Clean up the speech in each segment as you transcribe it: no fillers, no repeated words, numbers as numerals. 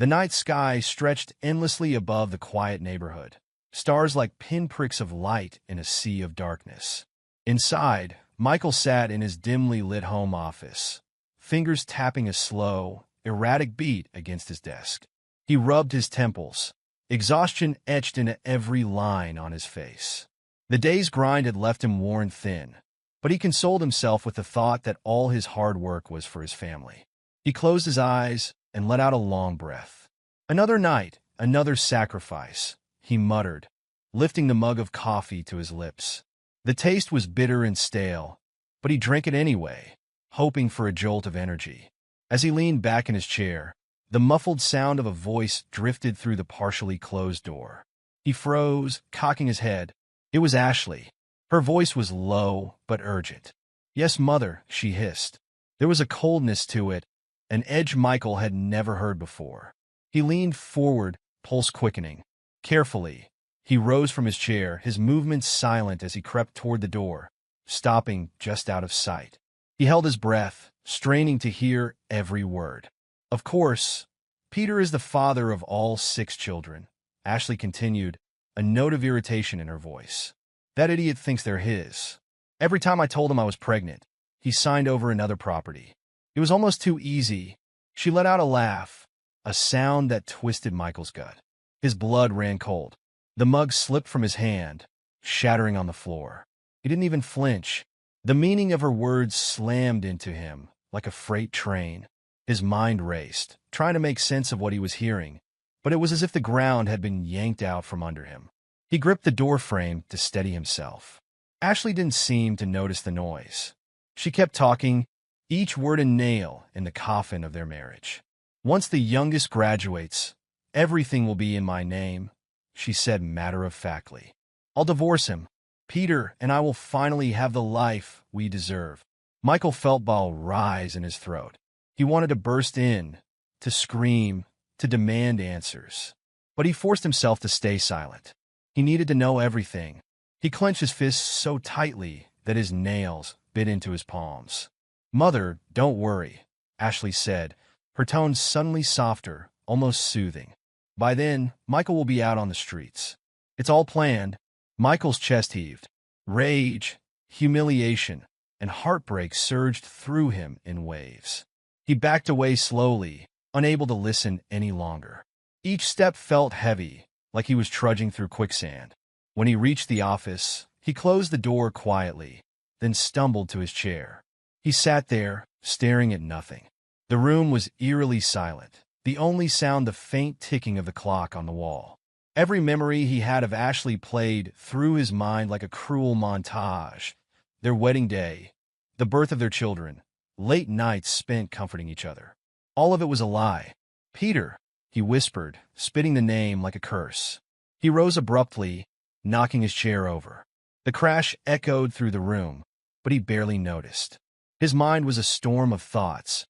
The night sky stretched endlessly above the quiet neighborhood, stars like pinpricks of light in a sea of darkness. Inside, Michael sat in his dimly lit home office, fingers tapping a slow, erratic beat against his desk. He rubbed his temples, exhaustion etched into every line on his face. The day's grind had left him worn thin, but he consoled himself with the thought that all his hard work was for his family. He closed his eyes and let out a long breath. Another night, another sacrifice, he muttered, lifting the mug of coffee to his lips. The taste was bitter and stale, but he drank it anyway, hoping for a jolt of energy. As he leaned back in his chair, the muffled sound of a voice drifted through the partially closed door. He froze, cocking his head. It was Ashley. Her voice was low but urgent. "Yes, Mother," she hissed. There was a coldness to it, an edge Michael had never heard before. He leaned forward, pulse quickening. Carefully, he rose from his chair, his movements silent as he crept toward the door, stopping just out of sight. He held his breath, straining to hear every word. "Of course, Peter is the father of all 6 children," Ashley continued, a note of irritation in her voice. "That idiot thinks they're his. Every time I told him I was pregnant, he signed over another property. It was almost too easy." She let out a laugh, a sound that twisted Michael's gut. His blood ran cold. The mug slipped from his hand, shattering on the floor. He didn't even flinch. The meaning of her words slammed into him like a freight train. His mind raced, trying to make sense of what he was hearing, but it was as if the ground had been yanked out from under him. He gripped the door frame to steady himself. Ashley didn't seem to notice the noise. She kept talking, each word a nail in the coffin of their marriage. "Once the youngest graduates, everything will be in my name," she said matter-of-factly. "I'll divorce him, Peter, and I will finally have the life we deserve." Michael felt bile rise in his throat. He wanted to burst in, to scream, to demand answers. But he forced himself to stay silent. He needed to know everything. He clenched his fists so tightly that his nails bit into his palms. "Mother, don't worry," Ashley said, her tone suddenly softer, almost soothing. "By then, Michael will be out on the streets. It's all planned." Michael's chest heaved. Rage, humiliation, and heartbreak surged through him in waves. He backed away slowly, unable to listen any longer. Each step felt heavy, like he was trudging through quicksand. When he reached the office, he closed the door quietly, then stumbled to his chair. He sat there, staring at nothing. The room was eerily silent, the only sound the faint ticking of the clock on the wall. Every memory he had of Ashley played through his mind like a cruel montage. Their wedding day, the birth of their children, late nights spent comforting each other. All of it was a lie. "Peter," he whispered, spitting the name like a curse. He rose abruptly, knocking his chair over. The crash echoed through the room, but he barely noticed. His mind was a storm of thoughts,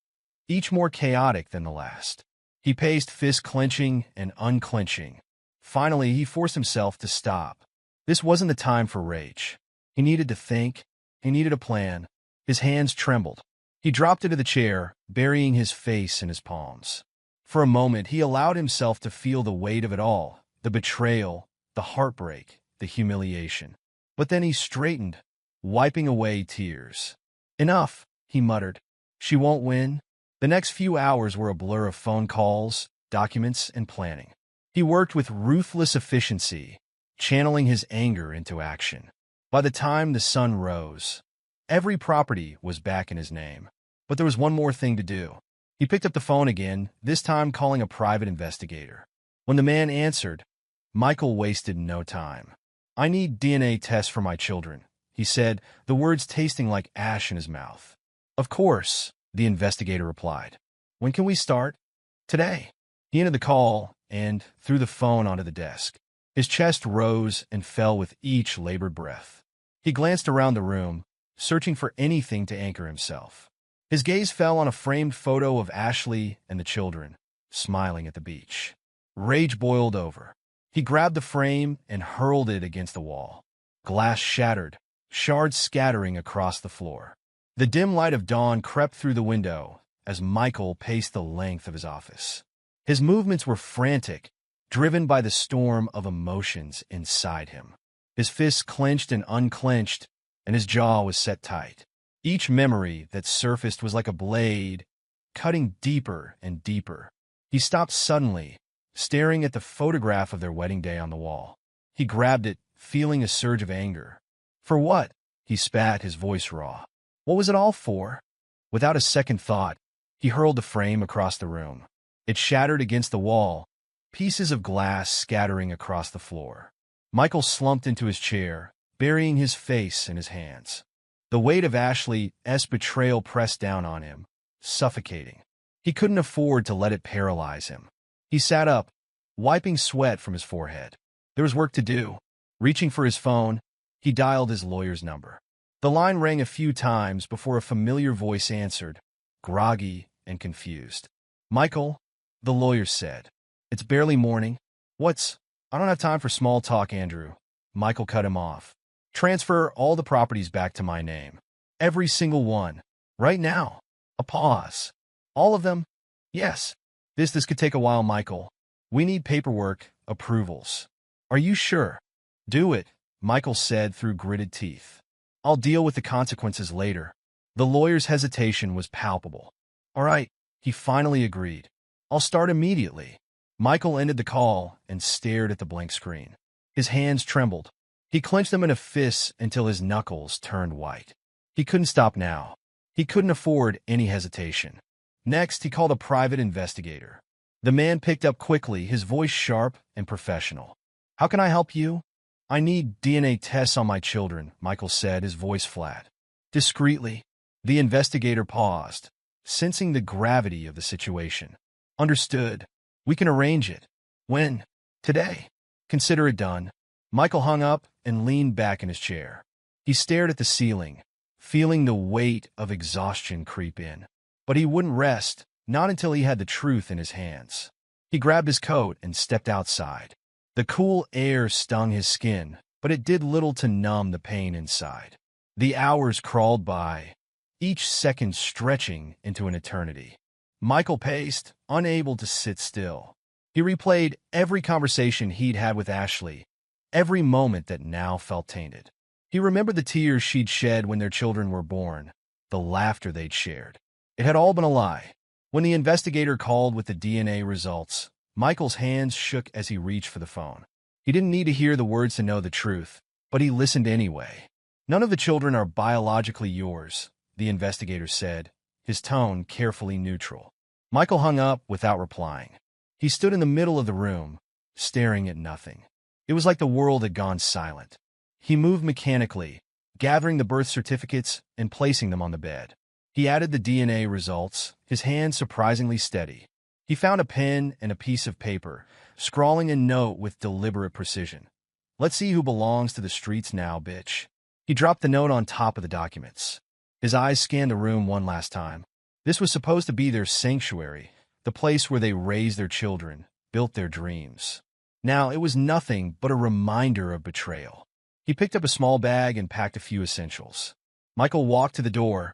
each more chaotic than the last. He paced, fist clenching and unclenching. Finally, he forced himself to stop. This wasn't the time for rage. He needed to think. He needed a plan. His hands trembled. He dropped into the chair, burying his face in his palms. For a moment, he allowed himself to feel the weight of it all, the betrayal, the heartbreak, the humiliation. But then he straightened, wiping away tears. "Enough," he muttered. "She won't win." The next few hours were a blur of phone calls, documents, and planning. He worked with ruthless efficiency, channeling his anger into action. By the time the sun rose, every property was back in his name. But there was one more thing to do. He picked up the phone again, this time calling a private investigator. When the man answered, Michael wasted no time. "I need DNA tests for my children," he said, the words tasting like ash in his mouth. "Of course," the investigator replied. "When can we start?" "Today." He ended the call and threw the phone onto the desk. His chest rose and fell with each labored breath. He glanced around the room, searching for anything to anchor himself. His gaze fell on a framed photo of Ashley and the children, smiling at the beach. Rage boiled over. He grabbed the frame and hurled it against the wall. Glass shattered, shards scattering across the floor. The dim light of dawn crept through the window as Michael paced the length of his office. His movements were frantic, driven by the storm of emotions inside him. His fists clenched and unclenched, and his jaw was set tight. Each memory that surfaced was like a blade, cutting deeper and deeper. He stopped suddenly, staring at the photograph of their wedding day on the wall. He grabbed it, feeling a surge of anger. For what? He spat, his voice raw. What was it all for? Without a second thought, he hurled the frame across the room. It shattered against the wall, pieces of glass scattering across the floor. Michael slumped into his chair, burying his face in his hands. The weight of Ashley's betrayal pressed down on him, suffocating. He couldn't afford to let it paralyze him. He sat up, wiping sweat from his forehead. There was work to do. Reaching for his phone, he dialed his lawyer's number. The line rang a few times before a familiar voice answered, groggy and confused. Michael, the lawyer said. It's barely morning. I don't have time for small talk, Andrew. Michael cut him off. Transfer all the properties back to my name. Every single one. Right now. A pause. All of them? Yes. This could take a while, Michael. We need paperwork, approvals. Are you sure? Do it, Michael said through gritted teeth. I'll deal with the consequences later. The lawyer's hesitation was palpable. All right, he finally agreed. I'll start immediately. Michael ended the call and stared at the blank screen. His hands trembled. He clenched them in a fist until his knuckles turned white. He couldn't stop now. He couldn't afford any hesitation. Next, he called a private investigator. The man picked up quickly, his voice sharp and professional. How can I help you? I need DNA tests on my children, Michael said, his voice flat. Discreetly, the investigator paused, sensing the gravity of the situation. Understood. We can arrange it. When? Today. Consider it done. Michael hung up and leaned back in his chair. He stared at the ceiling, feeling the weight of exhaustion creep in. But he wouldn't rest, not until he had the truth in his hands. He grabbed his coat and stepped outside. The cool air stung his skin, but it did little to numb the pain inside. The hours crawled by, each second stretching into an eternity. Michael paced, unable to sit still. He replayed every conversation he'd had with Ashley, every moment that now felt tainted. He remembered the tears she'd shed when their children were born, the laughter they'd shared. It had all been a lie. When the investigator called with the DNA results, Michael's hands shook as he reached for the phone. He didn't need to hear the words to know the truth, but he listened anyway. None of the children are biologically yours, the investigator said, his tone carefully neutral. Michael hung up without replying. He stood in the middle of the room, staring at nothing. It was like the world had gone silent. He moved mechanically, gathering the birth certificates and placing them on the bed. He added the DNA results, his hand surprisingly steady. He found a pen and a piece of paper, scrawling a note with deliberate precision. Let's see who belongs to the streets now, bitch. He dropped the note on top of the documents. His eyes scanned the room one last time. This was supposed to be their sanctuary, the place where they raised their children, built their dreams. Now it was nothing but a reminder of betrayal. He picked up a small bag and packed a few essentials. Michael walked to the door,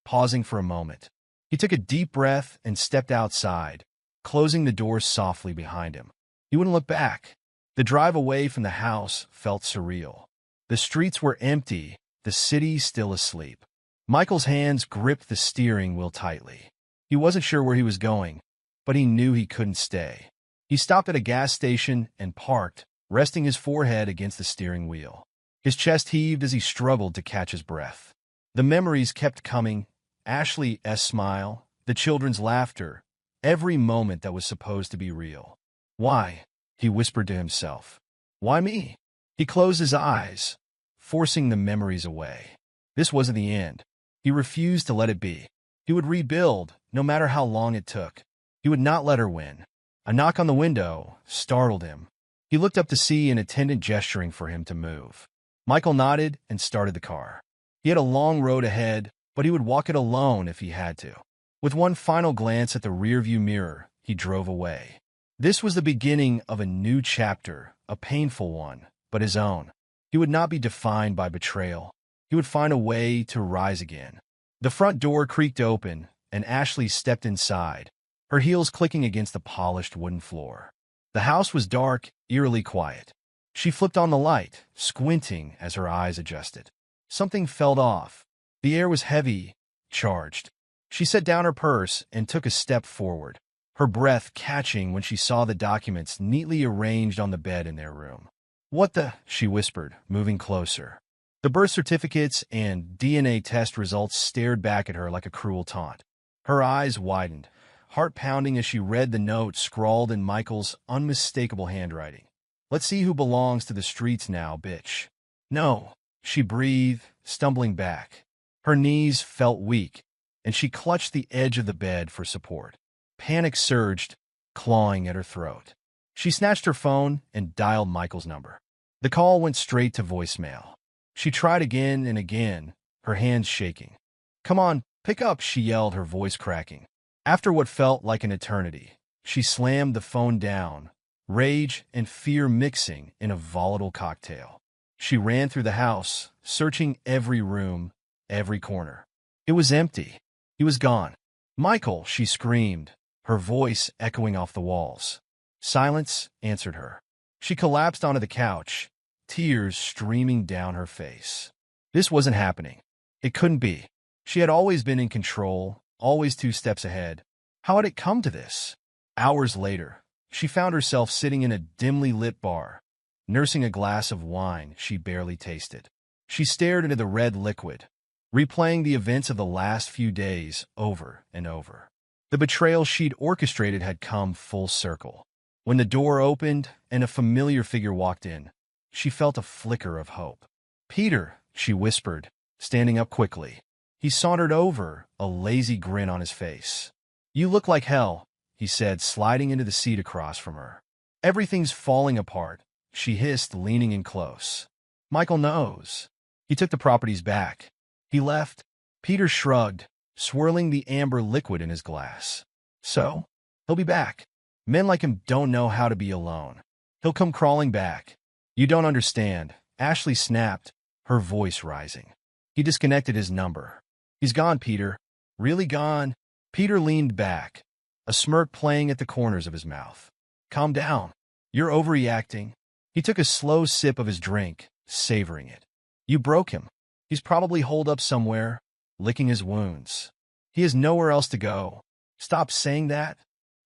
pausing for a moment. He took a deep breath and stepped outside, closing the door softly behind him. He wouldn't look back. The drive away from the house felt surreal. The streets were empty, the city still asleep. Michael's hands gripped the steering wheel tightly. He wasn't sure where he was going, but he knew he couldn't stay. He stopped at a gas station and parked, resting his forehead against the steering wheel. His chest heaved as he struggled to catch his breath. The memories kept coming, Ashley's smile, the children's laughter, every moment that was supposed to be real. Why? He whispered to himself. Why me? He closed his eyes, forcing the memories away. This wasn't the end. He refused to let it be. He would rebuild, no matter how long it took. He would not let her win. A knock on the window startled him. He looked up to see an attendant gesturing for him to move. Michael nodded and started the car. He had a long road ahead, but he would walk it alone if he had to. With one final glance at the rearview mirror, he drove away. This was the beginning of a new chapter, a painful one, but his own. He would not be defined by betrayal. He would find a way to rise again. The front door creaked open, and Ashley stepped inside, her heels clicking against the polished wooden floor. The house was dark, eerily quiet. She flipped on the light, squinting as her eyes adjusted. Something felt off. The air was heavy, charged. She set down her purse and took a step forward, her breath catching when she saw the documents neatly arranged on the bed in their room. "What the?" she whispered, moving closer. The birth certificates and DNA test results stared back at her like a cruel taunt. Her eyes widened, heart pounding as she read the note scrawled in Michael's unmistakable handwriting. "Let's see who belongs to the streets now, bitch." "No," she breathed, stumbling back. Her knees felt weak, and she clutched the edge of the bed for support. Panic surged, clawing at her throat. She snatched her phone and dialed Michael's number. The call went straight to voicemail. She tried again and again, her hands shaking. "Come on, pick up," she yelled, her voice cracking. After what felt like an eternity, she slammed the phone down, rage and fear mixing in a volatile cocktail. She ran through the house, searching every room, every corner. It was empty. He was gone. "Michael!" she screamed, her voice echoing off the walls. Silence answered her. She collapsed onto the couch, tears streaming down her face. This wasn't happening. It couldn't be. She had always been in control, always 2 steps ahead. How had it come to this? Hours later, she found herself sitting in a dimly lit bar, nursing a glass of wine she barely tasted. She stared into the red liquid, replaying the events of the last few days over and over. The betrayal she'd orchestrated had come full circle. When the door opened and a familiar figure walked in, she felt a flicker of hope. "Peter," she whispered, standing up quickly. He sauntered over, a lazy grin on his face. "You look like hell," he said, sliding into the seat across from her. "Everything's falling apart," she hissed, leaning in close. "Michael knows. He took the properties back. He left." Peter shrugged, swirling the amber liquid in his glass. "So? He'll be back. Men like him don't know how to be alone. He'll come crawling back." "You don't understand," Ashley snapped, her voice rising. "He disconnected his number. He's gone, Peter. Really gone." Peter leaned back, a smirk playing at the corners of his mouth. "Calm down. You're overreacting." He took a slow sip of his drink, savoring it. "You broke him. He's probably holed up somewhere, licking his wounds. He has nowhere else to go." "Stop saying that."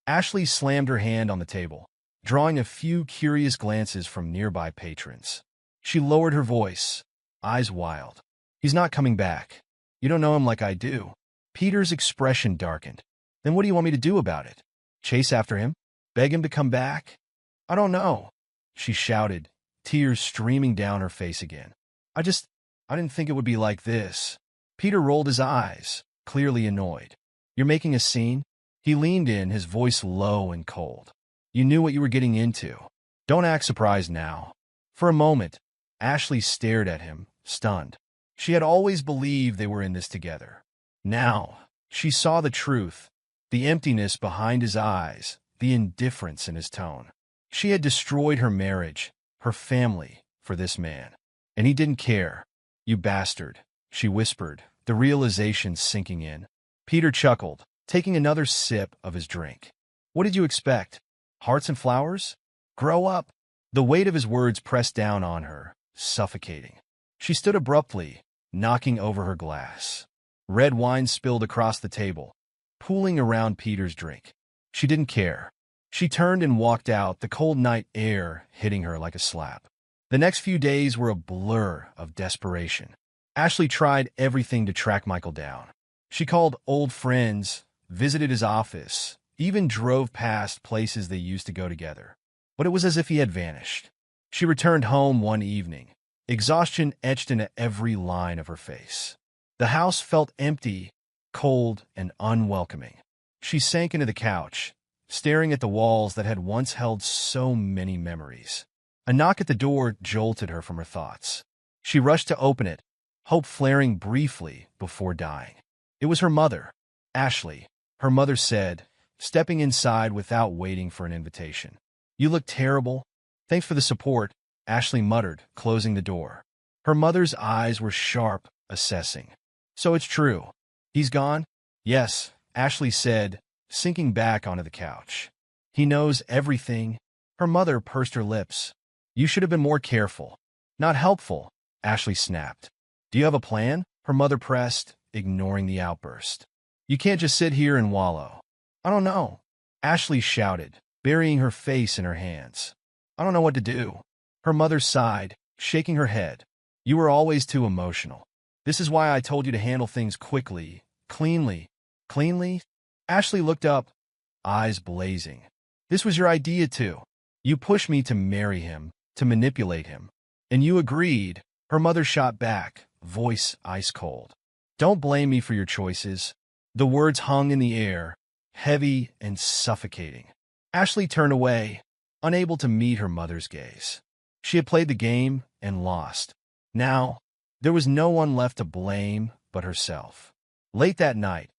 Ashley slammed her hand on the table, drawing a few curious glances from nearby patrons. She lowered her voice, eyes wild. "He's not coming back. You don't know him like I do." Peter's expression darkened. "Then what do you want me to do about it? Chase after him? Beg him to come back?" "I don't know," she shouted, tears streaming down her face again. I didn't think it would be like this." Peter rolled his eyes, clearly annoyed. "You're making a scene?" He leaned in, his voice low and cold. "You knew what you were getting into. Don't act surprised now." For a moment, Ashley stared at him, stunned. She had always believed they were in this together. Now, she saw the truth, the emptiness behind his eyes, the indifference in his tone. She had destroyed her marriage, her family, for this man. And he didn't care. "You bastard," she whispered, the realization sinking in. Peter chuckled, taking another sip of his drink. "What did you expect? Hearts and flowers? Grow up." The weight of his words pressed down on her, suffocating. She stood abruptly, knocking over her glass. Red wine spilled across the table, pooling around Peter's drink. She didn't care. She turned and walked out, the cold night air hitting her like a slap. The next few days were a blur of desperation. Ashley tried everything to track Michael down. She called old friends, visited his office, even drove past places they used to go together. But it was as if he had vanished. She returned home one evening, exhaustion etched into every line of her face. The house felt empty, cold, and unwelcoming. She sank into the couch, staring at the walls that had once held so many memories. A knock at the door jolted her from her thoughts. She rushed to open it, hope flaring briefly before dying. It was her mother, Ashley. Her mother said, stepping inside without waiting for an invitation. "You look terrible." "Thanks for the support," Ashley muttered, closing the door. Her mother's eyes were sharp, assessing. "So it's true. He's gone?" "Yes," Ashley said, sinking back onto the couch. He knows everything. Her mother pursed her lips. You should have been more careful. Not helpful, Ashley snapped. Do you have a plan? Her mother pressed, ignoring the outburst. You can't just sit here and wallow. I don't know, Ashley shouted, burying her face in her hands. I don't know what to do. Her mother sighed, shaking her head. You were always too emotional. This is why I told you to handle things quickly, cleanly. Cleanly? Ashley looked up, eyes blazing. This was your idea too. You pushed me to marry him, to manipulate him. And you agreed. Her mother shot back, voice ice cold. Don't blame me for your choices. The words hung in the air, heavy and suffocating. Ashley turned away, unable to meet her mother's gaze. She had played the game and lost. Now, there was no one left to blame but herself. Late that night,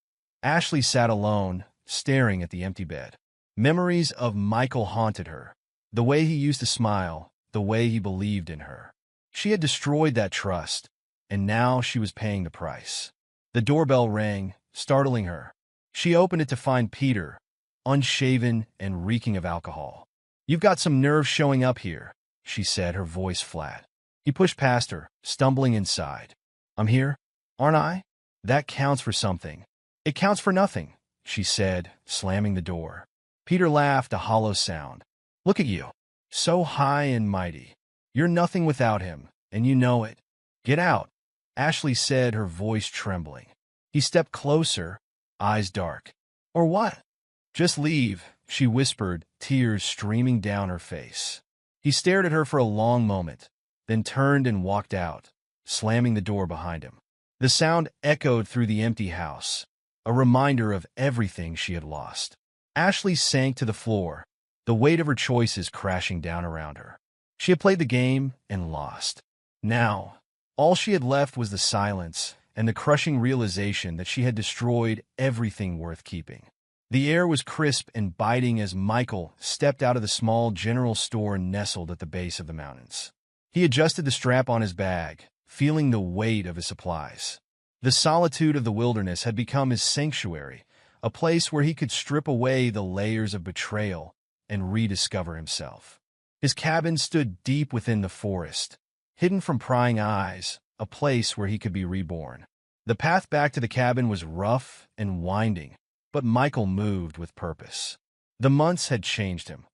Ashley sat alone, staring at the empty bed. Memories of Michael haunted her. The way he used to smile, the way he believed in her. She had destroyed that trust, and now she was paying the price. The doorbell rang, startling her. She opened it to find Peter, unshaven and reeking of alcohol. You've got some nerve showing up here, she said, her voice flat. He pushed past her, stumbling inside. I'm here, aren't I? That counts for something. It counts for nothing, she said, slamming the door. Peter laughed, a hollow sound. Look at you, so high and mighty. You're nothing without him, and you know it. Get out, Ashley said, her voice trembling. He stepped closer, eyes dark. Or what? Just leave, she whispered, tears streaming down her face. He stared at her for a long moment, then turned and walked out, slamming the door behind him. The sound echoed through the empty house, a reminder of everything she had lost. Ashley sank to the floor, the weight of her choices crashing down around her. She had played the game and lost. Now, all she had left was the silence and the crushing realization that she had destroyed everything worth keeping. The air was crisp and biting as Michael stepped out of the small general store nestled at the base of the mountains. He adjusted the strap on his bag, feeling the weight of his supplies. The solitude of the wilderness had become his sanctuary, a place where he could strip away the layers of betrayal and rediscover himself. His cabin stood deep within the forest, hidden from prying eyes, a place where he could be reborn. The path back to the cabin was rough and winding, but Michael moved with purpose. The months had changed him.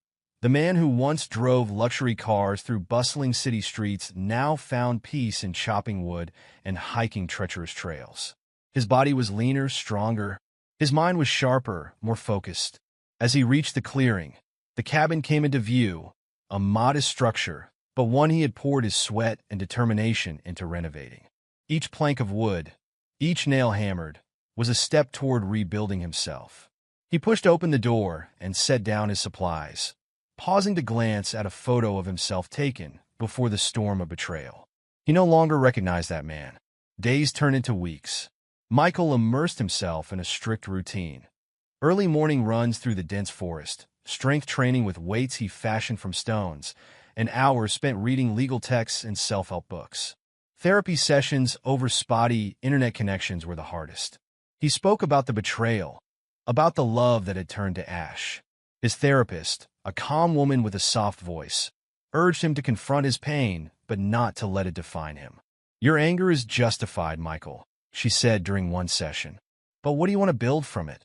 The man who once drove luxury cars through bustling city streets now found peace in chopping wood and hiking treacherous trails. His body was leaner, stronger. His mind was sharper, more focused. As he reached the clearing, the cabin came into view, a modest structure, but one he had poured his sweat and determination into renovating. Each plank of wood, each nail hammered, was a step toward rebuilding himself. He pushed open the door and set down his supplies, pausing to glance at a photo of himself taken before the storm of betrayal. He no longer recognized that man. Days turned into weeks. Michael immersed himself in a strict routine. Early morning runs through the dense forest, strength training with weights he fashioned from stones, and hours spent reading legal texts and self-help books. Therapy sessions over spotty internet connections were the hardest. He spoke about the betrayal, about the love that had turned to ash. His therapist, a calm woman with a soft voice, urged him to confront his pain, but not to let it define him. Your anger is justified, Michael, she said during one session. But what do you want to build from it?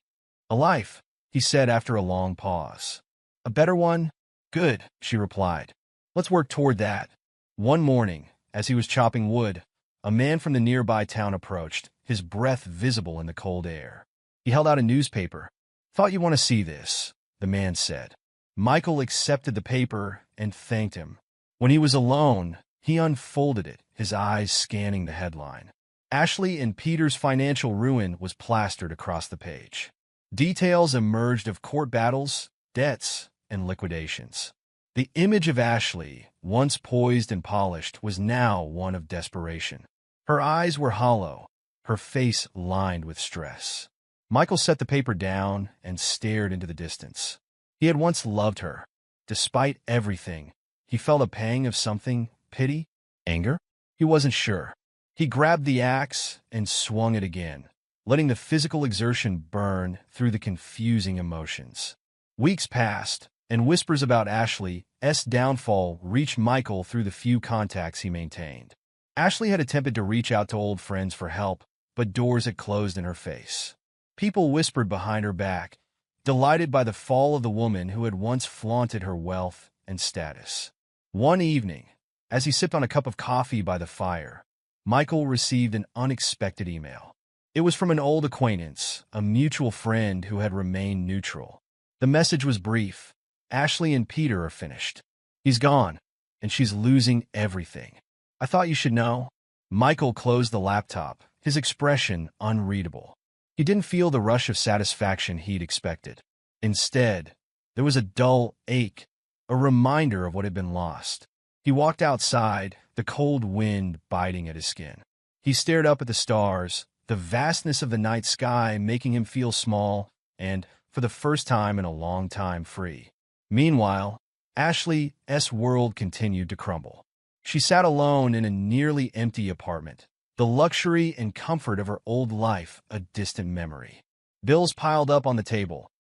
A life, he said after a long pause. A better one? Good, she replied. Let's work toward that. One morning, as he was chopping wood, a man from the nearby town approached, his breath visible in the cold air. He held out a newspaper. Thought you'd want to see this, the man said. Michael accepted the paper and thanked him. When he was alone, he unfolded it, his eyes scanning the headline. Ashley and Peter's financial ruin was plastered across the page. Details emerged of court battles, debts, and liquidations. The image of Ashley, once poised and polished, was now one of desperation. Her eyes were hollow, her face lined with stress. Michael set the paper down and stared into the distance. He had once loved her. Despite everything, he felt a pang of something, pity, anger? He wasn't sure. He grabbed the axe and swung it again, letting the physical exertion burn through the confusing emotions. Weeks passed, and whispers about Ashley's downfall reached Michael through the few contacts he maintained. Ashley had attempted to reach out to old friends for help, but doors had closed in her face. People whispered behind her back, delighted by the fall of the woman who had once flaunted her wealth and status. One evening, as he sipped on a cup of coffee by the fire, Michael received an unexpected email. It was from an old acquaintance, a mutual friend who had remained neutral. The message was brief. Ashley and Peter are finished. He's gone, and she's losing everything. I thought you should know. Michael closed the laptop, his expression unreadable. He didn't feel the rush of satisfaction he'd expected. Instead, there was a dull ache, a reminder of what had been lost. He walked outside, the cold wind biting at his skin. He stared up at the stars, the vastness of the night sky making him feel small and, for the first time in a long time, free. Meanwhile, Ashley's world continued to crumble. She sat alone in a nearly empty apartment, the luxury and comfort of her old life a distant memory. Bills piled up on the table,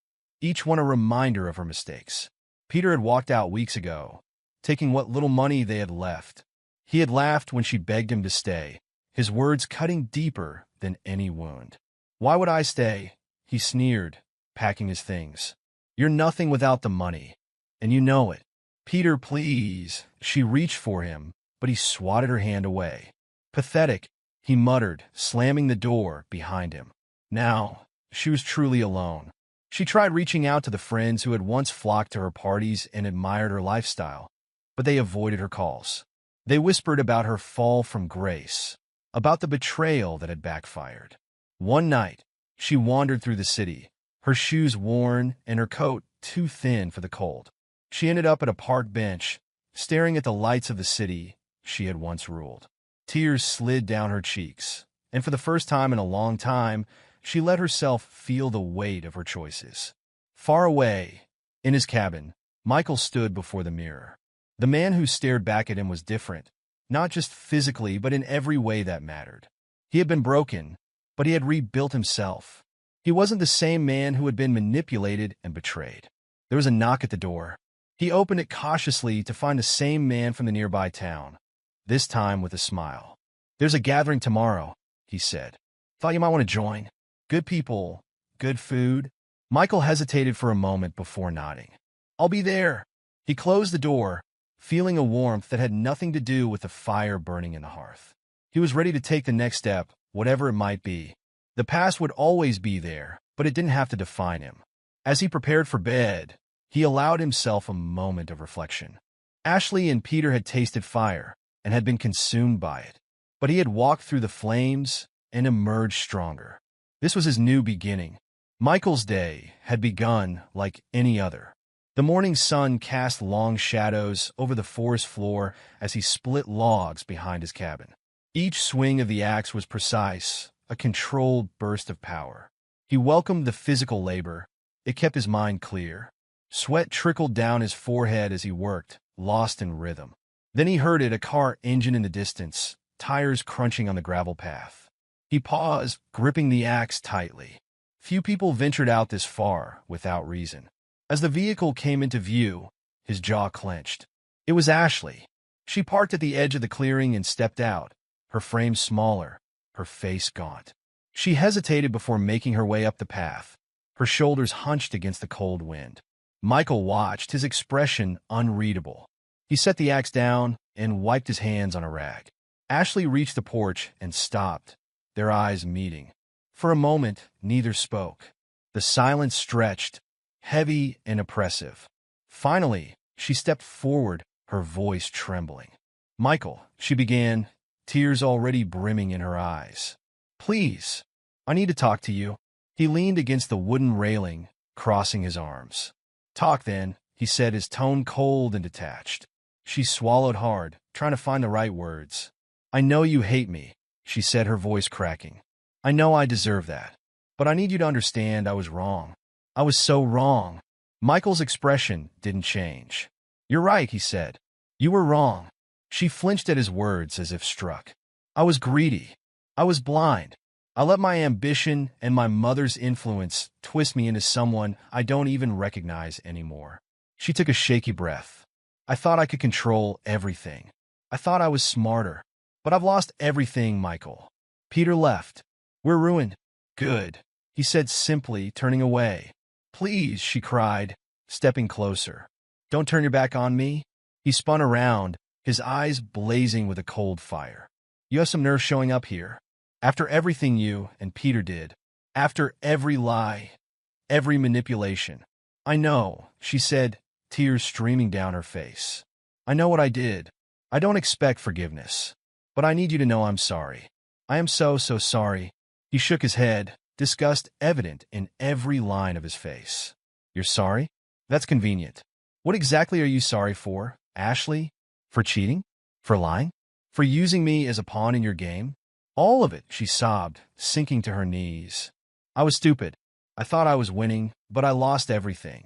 each one a reminder of her mistakes. Peter had walked out weeks ago, taking what little money they had left. He had laughed when she begged him to stay, his words cutting deeper than any wound. "Why would I stay?" he sneered, packing his things. "You're nothing without the money, and you know it." "Peter, please." She reached for him, but he swatted her hand away. "Pathetic," he muttered, slamming the door behind him. Now, she was truly alone. She tried reaching out to the friends who had once flocked to her parties and admired her lifestyle, but they avoided her calls. They whispered about her fall from grace, about the betrayal that had backfired. One night, she wandered through the city, her shoes worn and her coat too thin for the cold. She ended up at a park bench, staring at the lights of the city she had once ruled. Tears slid down her cheeks, and for the first time in a long time, she let herself feel the weight of her choices. Far away, in his cabin, Michael stood before the mirror. The man who stared back at him was different, not just physically, but in every way that mattered. He had been broken, but he had rebuilt himself. He wasn't the same man who had been manipulated and betrayed. There was a knock at the door. He opened it cautiously to find the same man from the nearby town, this time with a smile. "There's a gathering tomorrow," he said. "Thought you might want to join. Good people, good food." Michael hesitated for a moment before nodding. "I'll be there." He closed the door, feeling a warmth that had nothing to do with the fire burning in the hearth. He was ready to take the next step, whatever it might be. The past would always be there, but it didn't have to define him. As he prepared for bed, he allowed himself a moment of reflection. Ashley and Peter had tasted fire and had been consumed by it, but he had walked through the flames and emerged stronger. This was his new beginning. Michael's day had begun like any other. The morning sun cast long shadows over the forest floor as he split logs behind his cabin. Each swing of the axe was precise, a controlled burst of power. He welcomed the physical labor. It kept his mind clear. Sweat trickled down his forehead as he worked, lost in rhythm. Then he heard it, a car engine in the distance, tires crunching on the gravel path. He paused, gripping the axe tightly. Few people ventured out this far without reason. As the vehicle came into view, his jaw clenched. It was Ashley. She parked at the edge of the clearing and stepped out, her frame smaller, her face gaunt. She hesitated before making her way up the path, her shoulders hunched against the cold wind. Michael watched, his expression unreadable. He set the axe down and wiped his hands on a rag. Ashley reached the porch and stopped, their eyes meeting. For a moment, neither spoke. The silence stretched, heavy and oppressive. Finally, she stepped forward, her voice trembling. "Michael," she began, tears already brimming in her eyes. "Please, I need to talk to you." He leaned against the wooden railing, crossing his arms. "Talk then," he said, his tone cold and detached. She swallowed hard, trying to find the right words. "I know you hate me," she said, her voice cracking. "I know I deserve that. But I need you to understand I was wrong. I was so wrong." Michael's expression didn't change. "You're right," he said. "You were wrong." She flinched at his words as if struck. "I was greedy. I was blind. I let my ambition and my mother's influence twist me into someone I don't even recognize anymore. She took a shaky breath. I thought I could control everything. I thought I was smarter. But I've lost everything, Michael. Peter left. We're ruined. Good, he said simply, turning away. Please, she cried, stepping closer. Don't turn your back on me. He spun around, his eyes blazing with a cold fire. You have some nerve showing up here. After everything you and Peter did, after every lie, every manipulation. I know, she said, tears streaming down her face. I know what I did. I don't expect forgiveness. But I need you to know I'm sorry. I am so sorry. He shook his head, disgust evident in every line of his face. You're sorry? That's convenient. What exactly are you sorry for, Ashley? For cheating? For lying? For using me as a pawn in your game? All of it, she sobbed, sinking to her knees. I was stupid. I thought I was winning, but I lost everything.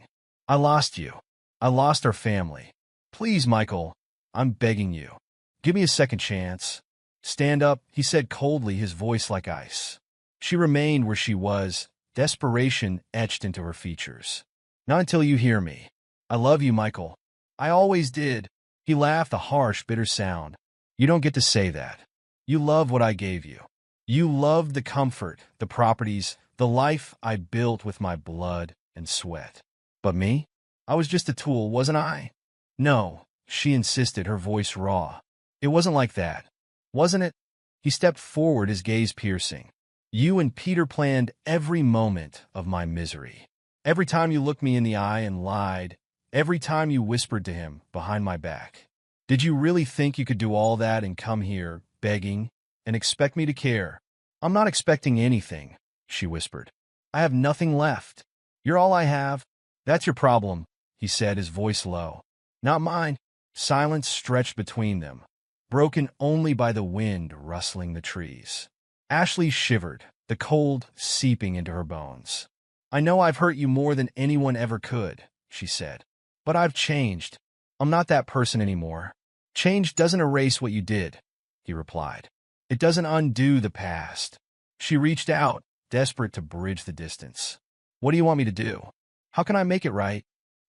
I lost you. I lost our family. Please, Michael, I'm begging you. Give me a second chance. Stand up, he said coldly, his voice like ice. She remained where she was, desperation etched into her features. Not until you hear me. I love you, Michael. I always did. He laughed, a harsh, bitter sound. You don't get to say that. You love what I gave you. You loved the comfort, the properties, the life I built with my blood and sweat. But me? I was just a tool, wasn't I? No, she insisted, her voice raw. It wasn't like that. Wasn't it? He stepped forward, his gaze piercing. You and Peter planned every moment of my misery. Every time you looked me in the eye and lied, every time you whispered to him behind my back. Did you really think you could do all that and come here, begging, and expect me to care? I'm not expecting anything, she whispered. I have nothing left. You're all I have. That's your problem, he said, his voice low. Not mine. Silence stretched between them, broken only by the wind rustling the trees. Ashley shivered, the cold seeping into her bones. I know I've hurt you more than anyone ever could, she said. But I've changed. I'm not that person anymore. Change doesn't erase what you did, he replied. It doesn't undo the past. She reached out, desperate to bridge the distance. What do you want me to do? How can I make it right?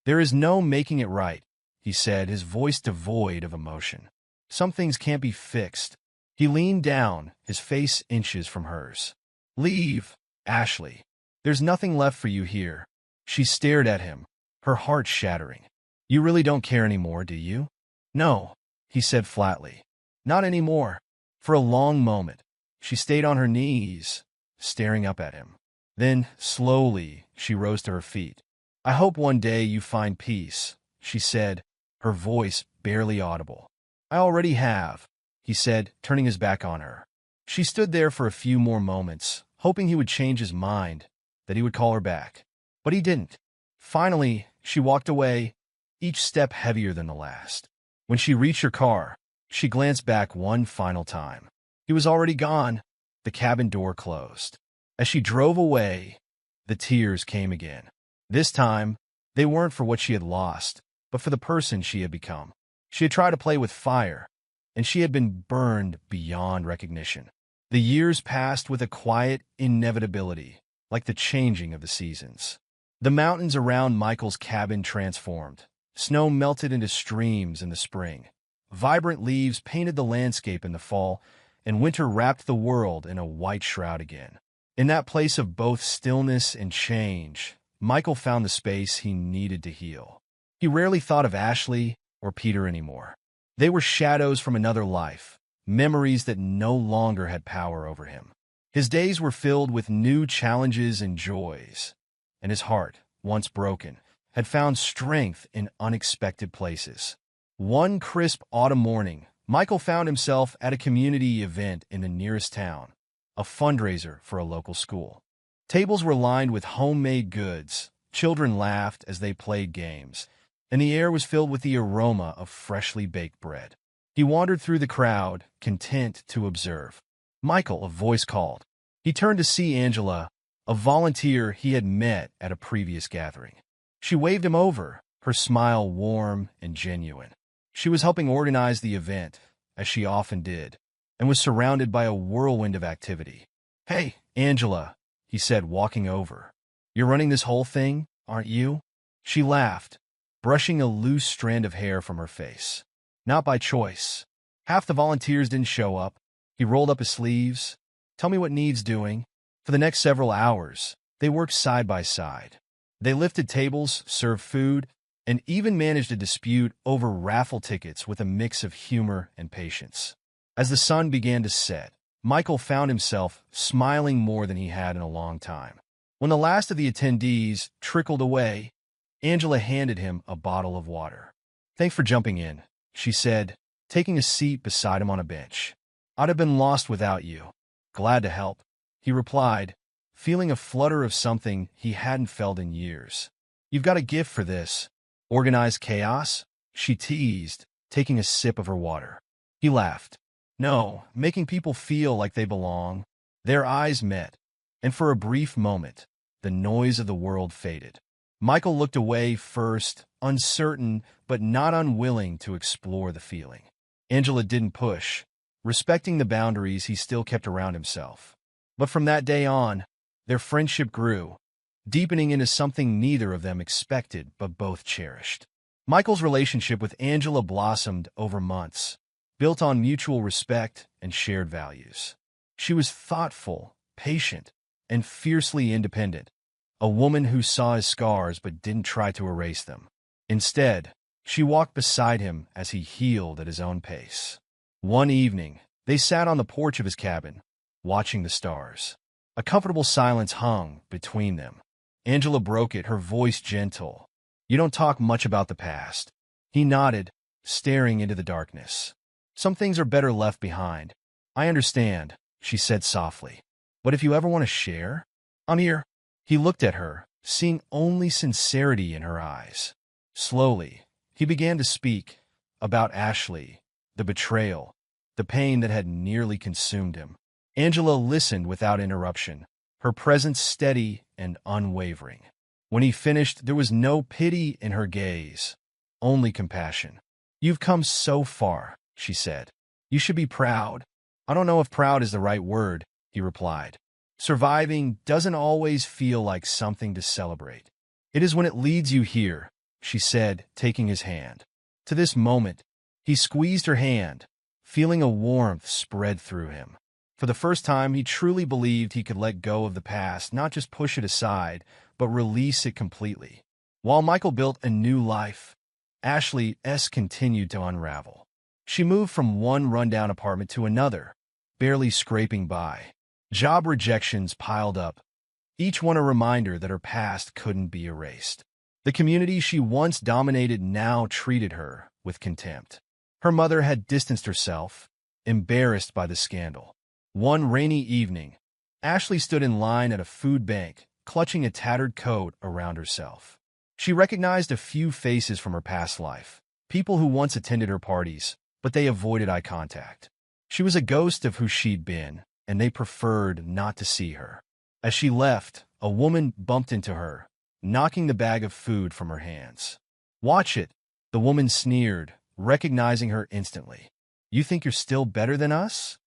There is no making it right, he said, his voice devoid of emotion. Some things can't be fixed. He leaned down, his face inches from hers. Leave, Ashley. There's nothing left for you here. She stared at him, her heart shattering. You really don't care anymore, do you? No, he said flatly. Not anymore. For a long moment, she stayed on her knees, staring up at him. Then, slowly, she rose to her feet. I hope one day you find peace, she said, her voice barely audible. I already have, he said, turning his back on her. She stood there for a few more moments, hoping he would change his mind, that he would call her back. But he didn't. Finally, she walked away, each step heavier than the last. When she reached her car, she glanced back one final time. He was already gone. The cabin door closed. As she drove away, the tears came again. This time, they weren't for what she had lost, but for the person she had become. She had tried to play with fire, and she had been burned beyond recognition. The years passed with a quiet inevitability, like the changing of the seasons. The mountains around Michael's cabin transformed. Snow melted into streams in the spring. Vibrant leaves painted the landscape in the fall, and winter wrapped the world in a white shroud again. In that place of both stillness and change, Michael found the space he needed to heal. He rarely thought of Ashley or Peter anymore. They were shadows from another life, memories that no longer had power over him. His days were filled with new challenges and joys, and his heart, once broken, had found strength in unexpected places. One crisp autumn morning, Michael found himself at a community event in the nearest town, a fundraiser for a local school. Tables were lined with homemade goods, children laughed as they played games, and the air was filled with the aroma of freshly baked bread. He wandered through the crowd, content to observe. Michael, a voice called. He turned to see Angela, a volunteer he had met at a previous gathering. She waved him over, her smile warm and genuine. She was helping organize the event, as she often did, and was surrounded by a whirlwind of activity. Hey, "Angela," he said, walking over. "You're running this whole thing, aren't you?" She laughed, brushing a loose strand of hair from her face. "Not by choice. Half the volunteers didn't show up." He rolled up his sleeves. "Tell me what needs doing." For the next several hours, they worked side by side. They lifted tables, served food, and even managed a dispute over raffle tickets with a mix of humor and patience. As the sun began to set, Michael found himself smiling more than he had in a long time. When the last of the attendees trickled away, Angela handed him a bottle of water. "Thanks for jumping in," she said, taking a seat beside him on a bench. "I'd have been lost without you." "Glad to help," he replied, feeling a flutter of something he hadn't felt in years. "You've got a gift for this. Organized chaos?" she teased, taking a sip of her water. He laughed. "No, making people feel like they belong." Their eyes met, and for a brief moment, the noise of the world faded. Michael looked away first, uncertain but not unwilling to explore the feeling. Angela didn't push, respecting the boundaries he still kept around himself. But from that day on, their friendship grew, deepening into something neither of them expected but both cherished. Michael's relationship with Angela blossomed over months, built on mutual respect and shared values. She was thoughtful, patient, and fiercely independent, a woman who saw his scars but didn't try to erase them. Instead, she walked beside him as he healed at his own pace. One evening, they sat on the porch of his cabin, watching the stars. A comfortable silence hung between them. Angela broke it, her voice gentle. "You don't talk much about the past." He nodded, staring into the darkness. "Some things are better left behind." "I understand," she said softly. "But if you ever want to share, I'm here." He looked at her, seeing only sincerity in her eyes. Slowly, he began to speak about Ashley, the betrayal, the pain that had nearly consumed him. Angela listened without interruption, her presence steady and unwavering. When he finished, there was no pity in her gaze, only compassion. "You've come so far," she said. "You should be proud." "I don't know if proud is the right word," he replied. "Surviving doesn't always feel like something to celebrate. It is when it leads you here," she said, taking his hand. To this moment, he squeezed her hand, feeling a warmth spread through him. For the first time, he truly believed he could let go of the past, not just push it aside, but release it completely. While Michael built a new life, Ashley's continued to unravel. She moved from one rundown apartment to another, barely scraping by. Job rejections piled up, each one a reminder that her past couldn't be erased. The community she once dominated now treated her with contempt. Her mother had distanced herself, embarrassed by the scandal. One rainy evening, Ashley stood in line at a food bank, clutching a tattered coat around herself. She recognized a few faces from her past life, people who once attended her parties, but they avoided eye contact. She was a ghost of who she'd been, and they preferred not to see her. As she left, a woman bumped into her, knocking the bag of food from her hands. "Watch it," the woman sneered, recognizing her instantly. "You think you're still better than us?"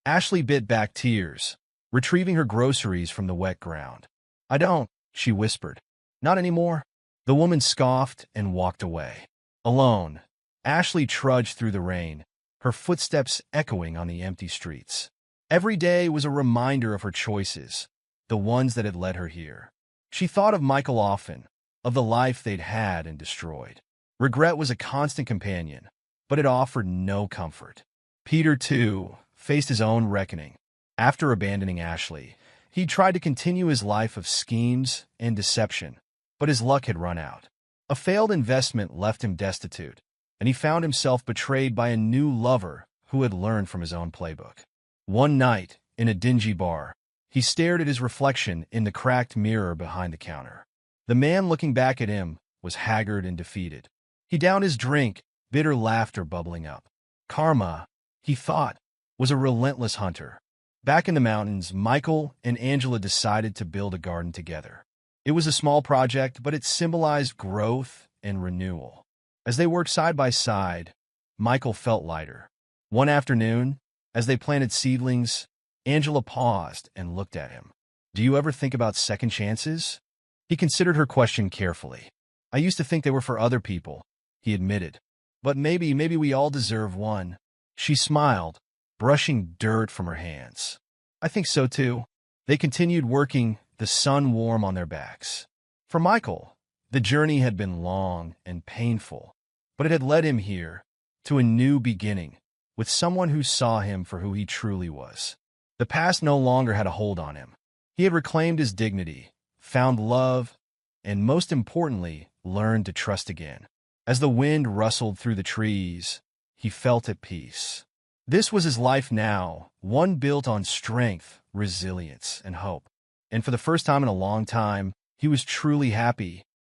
Ashley bit back tears, retrieving her groceries from the wet ground. "I don't," she whispered. "Not anymore." The woman scoffed and walked away. Alone, Ashley trudged through the rain, her footsteps echoing on the empty streets. Every day was a reminder of her choices, the ones that had led her here. She thought of Michael often, of the life they'd had and destroyed. Regret was a constant companion, but it offered no comfort. Peter, too, faced his own reckoning. After abandoning Ashley, he tried to continue his life of schemes and deception, but his luck had run out. A failed investment left him destitute, and he found himself betrayed by a new lover who had learned from his own playbook. One night, in a dingy bar, he stared at his reflection in the cracked mirror behind the counter. The man looking back at him was haggard and defeated. He downed his drink, bitter laughter bubbling up. Karma, he thought, was a relentless hunter. Back in the mountains, Michael and Angela decided to build a garden together. It was a small project, but it symbolized growth and renewal. As they worked side by side, Michael felt lighter. One afternoon, as they planted seedlings, Angela paused and looked at him. Do you ever think about second chances? He considered her question carefully. I used to think they were for other people, he admitted. But maybe we all deserve one. She smiled, brushing dirt from her hands. I think so too. They continued working, the sun warm on their backs. For Michael, the journey had been long and painful, but it had led him here, to a new beginning, with someone who saw him for who he truly was. The past no longer had a hold on him. He had reclaimed his dignity, found love, and most importantly, learned to trust again. As the wind rustled through the trees, he felt at peace. This was his life now, one built on strength, resilience, and hope. And for the first time in a long time, he was truly happy,